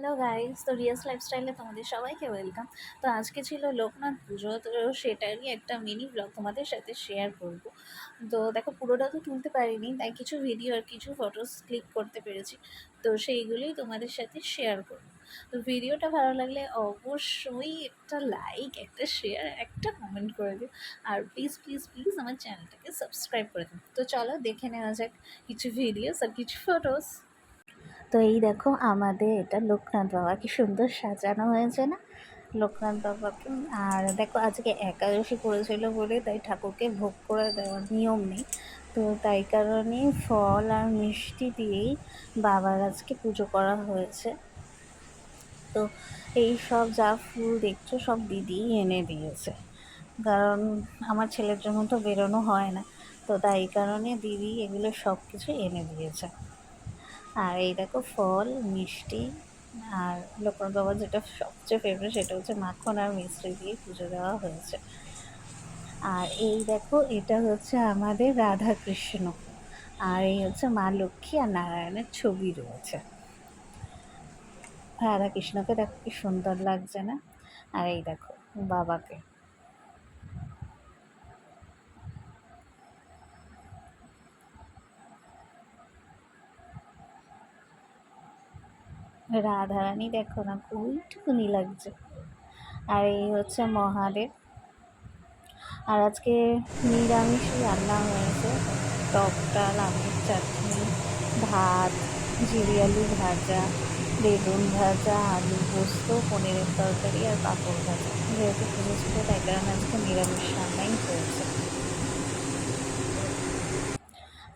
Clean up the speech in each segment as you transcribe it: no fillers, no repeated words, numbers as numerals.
Hello guys, তো রিয়াস লাইফস্টাইলে তোমাদের সবাইকে ওয়েলকাম। তো আজকে ছিল লোকনাথ পুজো, তো সেটারই একটা মিনি ব্লগ তোমাদের সাথে শেয়ার করব। তো দেখো, পুরোটা তো তুলতে পারিনি, তাই কিছু ভিডিও আর কিছু ফটোস ক্লিক করতে পেরেছি, তো সেইগুলোই তোমাদের সাথে শেয়ার করব। তো ভিডিওটা ভালো লাগলে অবশ্যই একটা লাইক, একটা শেয়ার, একটা কমেন্ট করে দিও। আর প্লিজ প্লিজ প্লিজ আমার চ্যানেলটাকে সাবস্ক্রাইব করে দিও। তো চলো দেখে নেওয়া যাক কিছু ভিডিওস আর কিছু ফটোস। তো এই দেখো, আমাদের এটা লোকনাথ বাবা, কি সুন্দর সাজানো হয়েছে না লোকনাথ বাবাকে। আর দেখো, আজকে একাদশী করেছিল বলে তাই ঠাকুরকে ভোগ করে দেওয়ার নিয়ম নেই, তো তাই কারণে ফল আর মিষ্টি দিয়েই বাবার আজকে পুজো করা হয়েছে। তো এই সব যা ফুল দেখছো সব দিদিই এনে দিয়েছে, কারণ আমার ছেলের জন্য তো বেরোনো হয় না, তো তাই কারণে দিদি এগুলো সব কিছু এনে দিয়েছে। আর এই দেখো, ফল মিষ্টি আর লোকনাথ বাবার যেটা সবচেয়ে ফেভারিট সেটা হচ্ছে মাখন আর মিষ্টি দিয়ে পুজো দেওয়া হয়েছে। আর এই দেখো, এটা হচ্ছে আমাদের রাধা কৃষ্ণ, আর এই হচ্ছে মা লক্ষ্মী আর নারায়ণের ছবি রয়েছে। রাধা কৃষ্ণকে দেখো কি সুন্দর লাগছে না, আর এই দেখো বাবাকে। রাধারানী দেখো না, ওইটুকুনি লাগছে। আর এই হচ্ছে মহাদেব। আর আজকে নিরামিষই রান্না হয়েছে, টক ডাল, আমের চাটনি, ভাত, জিরে আলু ভাজা, বেগুন ভাজা, আলু পোস্ত, পনিরের তরকারি আর পাঁপড় ভাজা। যেহেতু পুজো ছিল তাই কারণে আজকে নিরামিষ রান্নাই হয়েছে।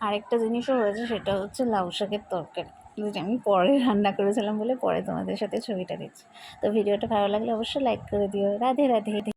আরেকটা জিনিসও হয়েছে, সেটা হচ্ছে লাউ শাকের তরকারি, যেটা আমি পরে রান্না করেছিলাম বলে পরে তোমাদের সাথে ছবিটা দিচ্ছি। তো ভিডিওটা ভালো লাগলে অবশ্যই লাইক করে দিও। রাধে রাধে।